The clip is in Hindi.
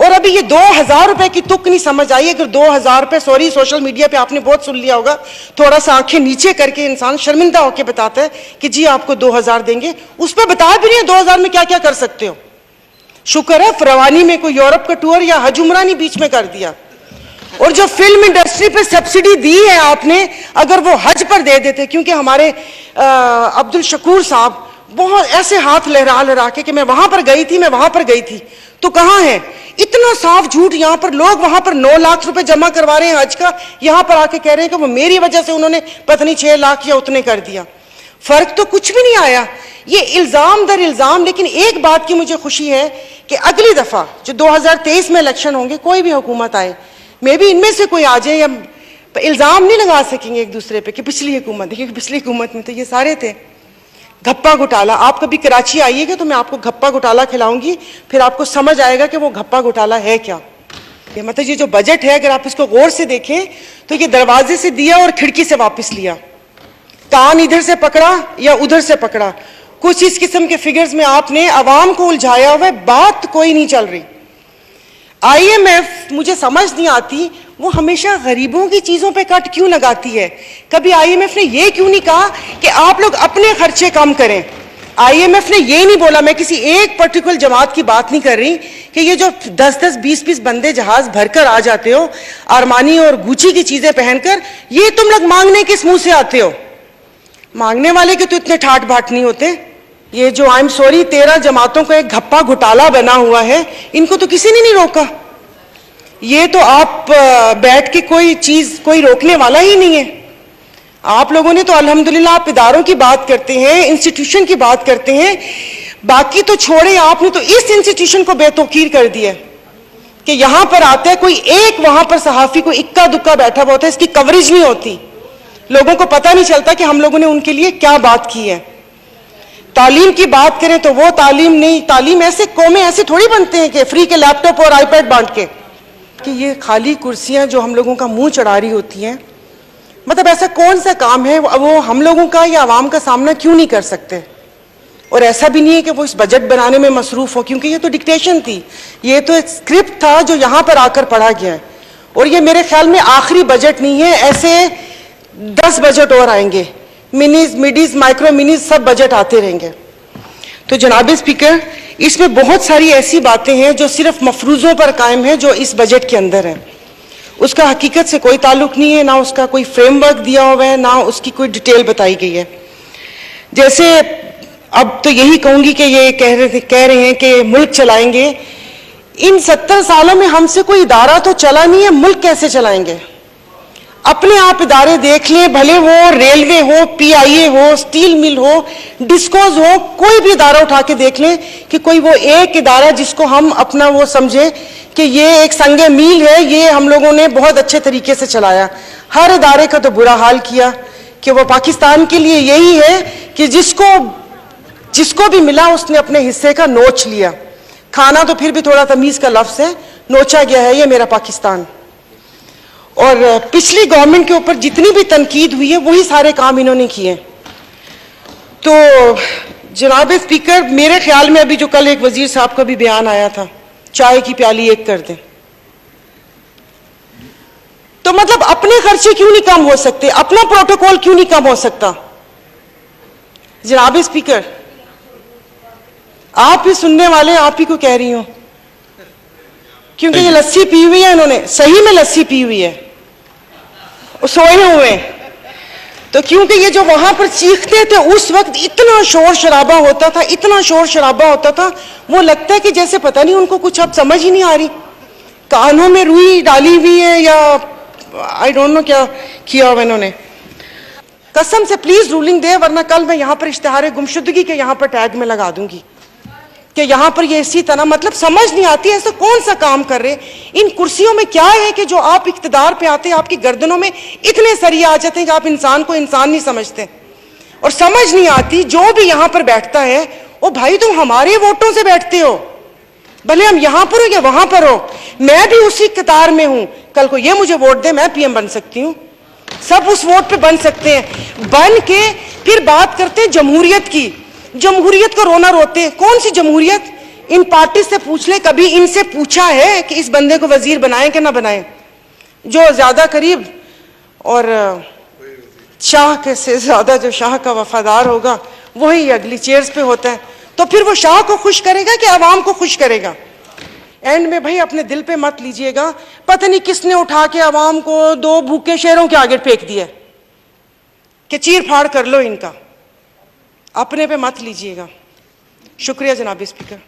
और अभी ये 2000 रुपए की तुक नहीं समझ आई। अगर 2000 रुपए, सॉरी सोशल मीडिया पे आपने बहुत सुन लिया होगा, थोड़ा सा आंखें नीचे करके इंसान शर्मिंदा होकर बताता है कि जी आपको 2000 देंगे, उस पर बता भी नहीं है 2000 में क्या क्या कर सकते हो। शुक्र है फरवानी में कोई यूरोप का टूर या हज उमरा नहीं बीच में कर दिया। और जो फिल्म इंडस्ट्री पे सब्सिडी दी है आपने, अगर वो हज पर दे देते, क्योंकि हमारे अब्दुल शकूर साहब बहुत ऐसे हाथ लहरा लहरा के कि मैं वहां पर गई थी, मैं वहां पर गई थी, तो कहां है? इतना साफ झूठ। यहां पर लोग वहां पर 9 लाख रुपए जमा करवा रहे हैं हज का, यहां पर आके कह रहे हैं कि वो मेरी वजह से उन्होंने पता नहीं 6 लाख या उतने कर दिया। फर्क तो कुछ भी नहीं आया, ये इल्जाम दर इल्जाम। लेकिन एक बात की मुझे खुशी है कि अगली दफा जो 2023 में इलेक्शन होंगे, कोई भी हुकूमत आए, मे भी इनमें से कोई आ जाए, या इल्जाम नहीं लगा सकेंगे एक दूसरे पे कि पिछली हुकूमत, क्योंकि पिछली हुकूमत में तो ये सारे थे घप्पा घोटाला। आप कभी कराची आइएगा तो मैं आपको घप्पा घोटाला खिलाऊंगी, फिर आपको समझ आएगा कि वो घप्पा घोटाला है क्या। ये मतलब ये जो बजट है, अगर आप इसको गौर से देखें तो ये दरवाजे से दिया और खिड़की से वापस लिया, कान इधर से पकड़ा या उधर से पकड़ा, कुछ इस किस्म के फिगर्स में आपने आवाम को उलझाया हुआ है, बात कोई नहीं चल रही। IMF मुझे समझ नहीं आती, वो हमेशा गरीबों की चीजों पे कट क्यों लगाती है? कभी IMF ने ये क्यों नहीं कहा कि आप लोग अपने खर्चे कम करें? IMF ने ये नहीं बोला, मैं किसी एक पर्टिकुलर जमात की बात नहीं कर रही, कि ये जो 10-10, 20-20 बंदे जहाज भरकर आ जाते हो अरमानी और गुची की चीजें पहनकर, ये तुम लोग मांगने किस मुंह से आते हो? मांगने वाले के तो इतने ठाट बाट नहीं होते। ये जो आई एम सॉरी 13 जमातों का एक घप्पा घोटाला बना हुआ है, इनको तो किसी ने नहीं रोका। ये तो आप बैठ के कोई चीज कोई रोकने वाला ही नहीं है। आप लोगों ने तो अल्हम्दुलिल्लाह, आप इदारों की बात करते हैं, इंस्टीट्यूशन की बात करते हैं, बाकी तो छोड़े, आपने तो इस इंस्टीट्यूशन को बेतौकीर कर दिया कि यहां पर आता है कोई एक, वहां पर सहाफी को इक्का दुक्का बैठा हुआ होता है, इसकी कवरेज नहीं होती, लोगों को पता नहीं चलता कि हम लोगों ने उनके लिए क्या बात की है। तालीम की बात करें तो वो तालीम नहीं, तालीम ऐसे कौमें ऐसे थोड़ी बनते हैं कि फ्री के लैपटॉप और आईपैड बांट के, कि ये खाली कुर्सियां जो हम लोगों का मुंह चढ़ा रही होती हैं। मतलब ऐसा कौन सा काम है वो हम लोगों का या आवाम का सामना क्यों नहीं कर सकते? और ऐसा भी नहीं है कि वो इस बजट बनाने में मसरूफ हो, क्योंकि ये तो डिक्टेशन थी, ये तो एक स्क्रिप्ट था जो यहां पर आकर पढ़ा गया है। और ये मेरे ख्याल में आखिरी बजट नहीं है, ऐसे 10 बजट और आएंगे, मिनीज, मिडीज, माइक्रो मिनीज, सब बजट आते रहेंगे। तो जनाब स्पीकर, इसमें बहुत सारी ऐसी बातें हैं जो सिर्फ मफरूजों पर कायम है, जो इस बजट के अंदर है, उसका हकीकत से कोई ताल्लुक नहीं है, ना उसका कोई फ्रेमवर्क दिया हुआ है, ना उसकी कोई डिटेल बताई गई है। जैसे अब तो यही कहूंगी कि ये कह रहे हैं कि मुल्क चलाएंगे। इन 70 सालों में हमसे कोई इदारा तो चला नहीं है, मुल्क कैसे चलाएंगे? अपने आप इदारे देख लें, भले वो रेलवे हो, PIA हो, स्टील मिल हो, डिस्कोज हो, कोई भी इदारा उठा के देख लें कि कोई वो एक इदारा जिसको हम अपना वो समझे कि ये एक संगे मील है, ये हम लोगों ने बहुत अच्छे तरीके से चलाया। हर इदारे का तो बुरा हाल किया कि वो पाकिस्तान के लिए यही है कि जिसको भी मिला उसने अपने हिस्से का नोच लिया। खाना तो फिर भी थोड़ा तमीज का लफ्ज है, नोचा गया है ये मेरा पाकिस्तान। और पिछली गवर्नमेंट के ऊपर जितनी भी तनकीद हुई है वही सारे काम इन्होंने किए। तो जनाब स्पीकर, मेरे ख्याल में अभी जो कल एक वजीर साहब का भी बयान आया था, चाय की प्याली एक कर दें, तो मतलब अपने खर्चे क्यों नहीं कम हो सकते? अपना प्रोटोकॉल क्यों नहीं कम हो सकता? जनाब स्पीकर, आप ही सुनने वाले, आप ही को कह रही हूं, क्योंकि ये लस्सी पी हुई है, इन्होंने सही में लस्सी पी हुई है, सोए हुए। तो क्योंकि ये जो वहां पर चीखते थे उस वक्त इतना शोर शराबा होता था, इतना शोर शराबा होता था, वो लगता है कि जैसे पता नहीं उनको कुछ अब समझ ही नहीं आ रही, कानों में रुई डाली हुई है या आई डोंट नो क्या किया हुआ इन्होंने। कसम से प्लीज रूलिंग दे, वरना कल मैं यहां पर इश्तिहार गुमशुदगी के यहां पर टैग में लगा दूंगी कि यहां पर ये इसी तरह, मतलब समझ नहीं आती ऐसा कौन सा काम कर रहे। इन कुर्सियों में क्या है कि जो आप इख्तिदार पे आते हैं आपकी गर्दनों में इतने सरिये आ जाते हैं कि आप इंसान को इंसान नहीं समझते। और समझ नहीं आती जो भी यहां पर बैठता है, ओ भाई तुम हमारे वोटों से बैठते हो, भले हम यहां पर हो या वहां पर हो, मैं भी उसी कतार में हूं। कल को ये मुझे वोट दे, मैं PM बन सकती हूँ, सब उस वोट पे बन सकते हैं। बन के फिर बात करते हैं जमहूरियत की, जमहूरियत का रोना रोते हैं। कौन सी जमहूरियत? इन पार्टी से पूछ ले, कभी इनसे पूछा है कि इस बंदे को वजीर बनाएं कि ना बनाएं? जो ज्यादा करीब और शाह के से ज्यादा जो शाह का वफादार होगा वही अगली चेयर्स पे होता है। तो फिर वो शाह को खुश करेगा कि आवाम को खुश करेगा? एंड में भाई अपने दिल पे मत लीजिएगा, पता नहीं किसने उठा के आवाम को 2 भूखे शेरों के आगे फेंक दिया कि चीर फाड़ कर लो इनका, अपने पे मत लीजिएगा। शुक्रिया जनाब स्पीकर।